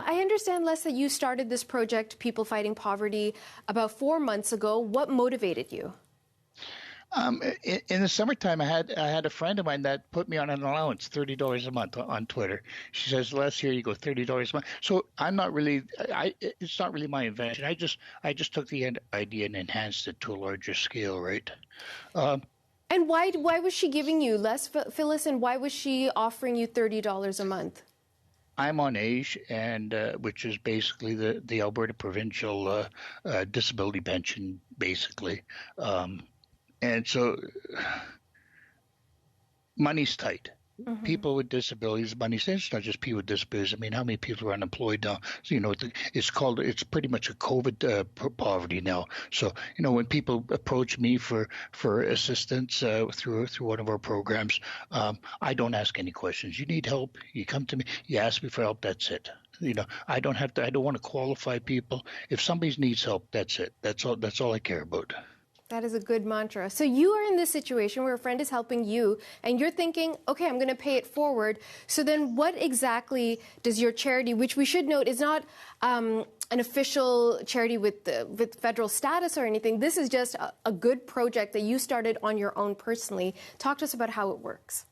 I understand, Les, that you started this project, People Fighting Poverty, about 4 months ago. What motivated you? In the summertime, I had a friend of mine that put me on an allowance, $30 a month on Twitter. She says, "Les, here you go, $30 a month." So I'm not really, it's not really my invention. I just took the idea and enhanced it to a larger scale, right? And why was she giving you less, Phyllis, and why was she offering you $30 a month? I'm on AGE, and which is basically the Alberta provincial disability pension, basically. And so money's tight. Mm-hmm. People with disabilities, money's tight. It's not just people with disabilities. I mean, how many people are unemployed now? So, it's pretty much a COVID poverty now. So, when people approach me for assistance through one of our programs, I don't ask any questions. You need help, you come to me, you ask me for help, that's it. I don't want to qualify people. If somebody needs help, that's it. That's all I care about. That is a good mantra. So you are in this situation where a friend is helping you and you're thinking, okay, I'm going to pay it forward. So then what exactly does your charity, which we should note is not an official charity with federal status or anything. This is just a good project that you started on your own personally. Talk to us about how it works.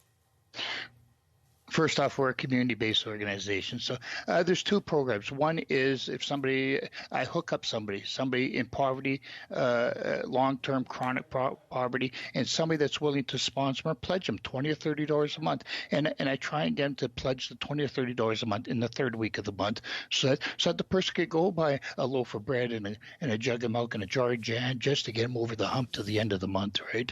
First off, we're a community-based organization. So there's two programs. One is if I hook up somebody in poverty, long-term chronic poverty, and somebody that's willing to sponsor or pledge them $20 or $30 a month. And I try and get them to pledge the $20 or $30 a month in the third week of the month so that the person could go buy a loaf of bread and a jug of milk and a jar of jam just to get them over the hump to the end of the month, right?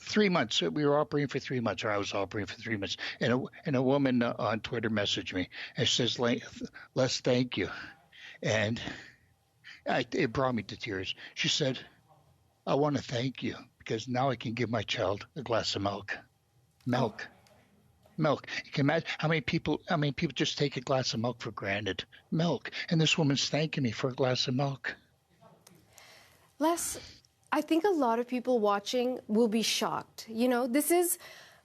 3 months. We were operating for 3 months, or I was operating for 3 months. And a woman on Twitter messaged me and says, "Les, thank you." And it brought me to tears. She said, "I want to thank you because now I can give my child a glass of milk." Milk. You can imagine how many people just take a glass of milk for granted. Milk. And this woman's thanking me for a glass of milk. Les, I think a lot of people watching will be shocked. This is,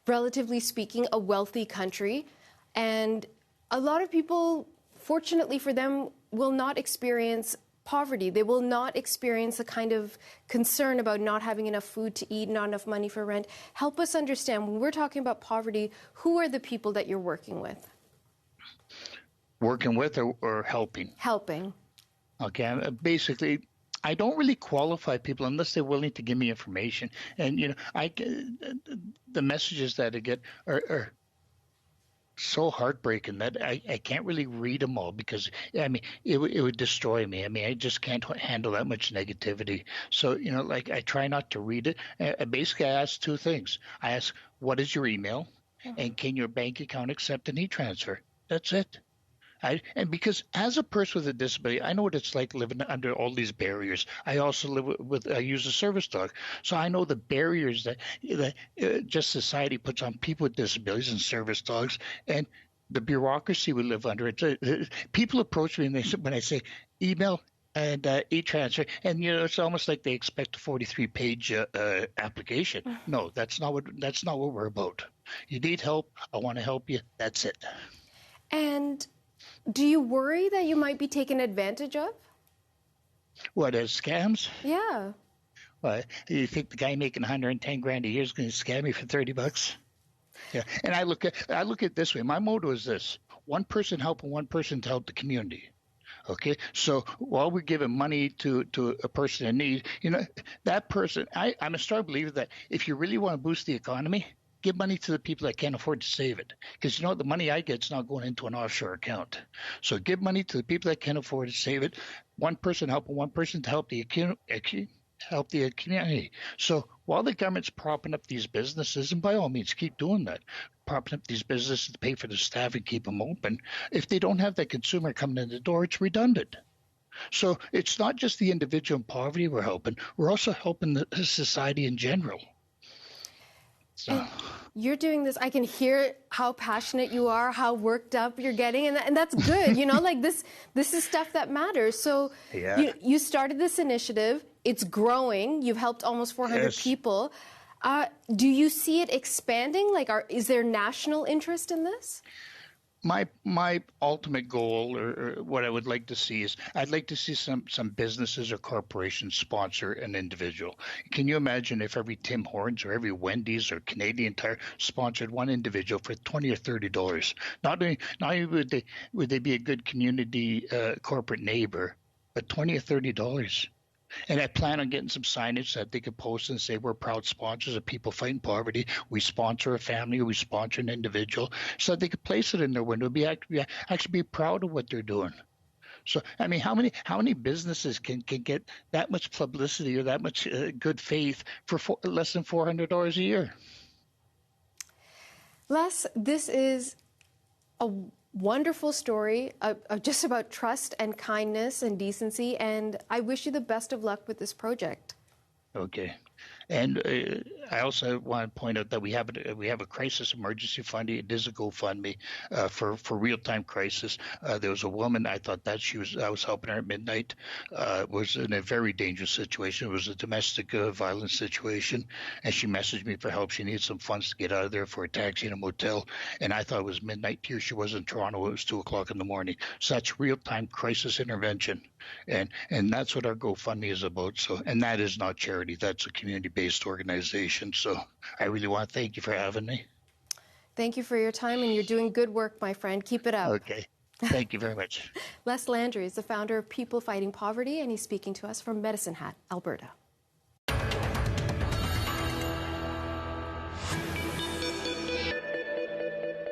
relatively speaking, a wealthy country. And a lot of people, fortunately for them, will not experience poverty. They will not experience a kind of concern about not having enough food to eat, not enough money for rent. Help us understand, when we're talking about poverty, who are the people that you're working with? Working with or helping? Helping. Okay, basically, I don't really qualify people unless they're willing to give me information. And, the messages that I get are so heartbreaking that I can't really read them all because, it would destroy me. I just can't handle that much negativity. So, I try not to read it. Basically, I ask two things. I ask, what is your email? And can your bank account accept an e-transfer? That's it. And because as a person with a disability, I know what it's like living under all these barriers. I also I use a service dog. So I know the barriers that just society puts on people with disabilities and service dogs and the bureaucracy we live under. People approach me when I say email and e-transfer, and it's almost like they expect a 43-page application. No, that's not what we're about. You need help. I want to help you. That's it. And do you worry that you might be taken advantage of? What, as scams? Yeah. Well, you think the guy making 110 grand a year is going to scam me for $30? Yeah. And I look at it this way. My motto is this: one person helping one person to help the community. Okay, so while we're giving money to a person in need, that person, I'm a strong believer that if you really want to boost the economy, give money to the people that can't afford to save it. Because the money I get is not going into an offshore account. So give money to the people that can't afford to save it. One person helping one person to help the community. So while the government's propping up these businesses, and by all means keep doing that, propping up these businesses to pay for the staff and keep them open, if they don't have that consumer coming in the door, it's redundant. So it's not just the individual in poverty we're helping. We're also helping the society in general. And you're doing this. I can hear how passionate you are, how worked up you're getting, and that's good. This is stuff that matters. So yeah. You started this initiative. It's growing. You've helped almost 400 people. Do you see it expanding? Like, is there national interest in this? My ultimate goal, or what I would like to see, is I'd like to see some businesses or corporations sponsor an individual. Can you imagine if every Tim Hortons or every Wendy's or Canadian Tire sponsored one individual for $20 or $30? Not only would they be a good community corporate neighbor, but $20 or $30. And I plan on getting some signage that they could post and say, we're proud sponsors of People Fighting Poverty. We sponsor a family, we sponsor an individual, so that they could place it in their window, actually be proud of what they're doing. So, I mean, how many businesses can get that much publicity or that much good faith for less than $400 a year? Les, this is a wonderful story of just about trust and kindness and decency, and I wish you the best of luck with this project. Okay. And I also want to point out that we have a crisis emergency fund. It is a GoFundMe for real-time crisis. There was a woman, I thought that I was helping her at midnight, was in a very dangerous situation. It was a domestic violence situation, and she messaged me for help. She needed some funds to get out of there for a taxi in a motel, and I thought it was midnight here. She was in Toronto. It was 2 o'clock in the morning. So that's real-time crisis intervention, and that's what our GoFundMe is about. So, and that is not charity. That's a community-based organization. So I really want to thank you for having me. Thank you for your time, and you're doing good work, my friend. Keep it up. Okay. Thank you very much. Les Landry is the founder of People Fighting Poverty, and he's speaking to us from Medicine Hat, Alberta.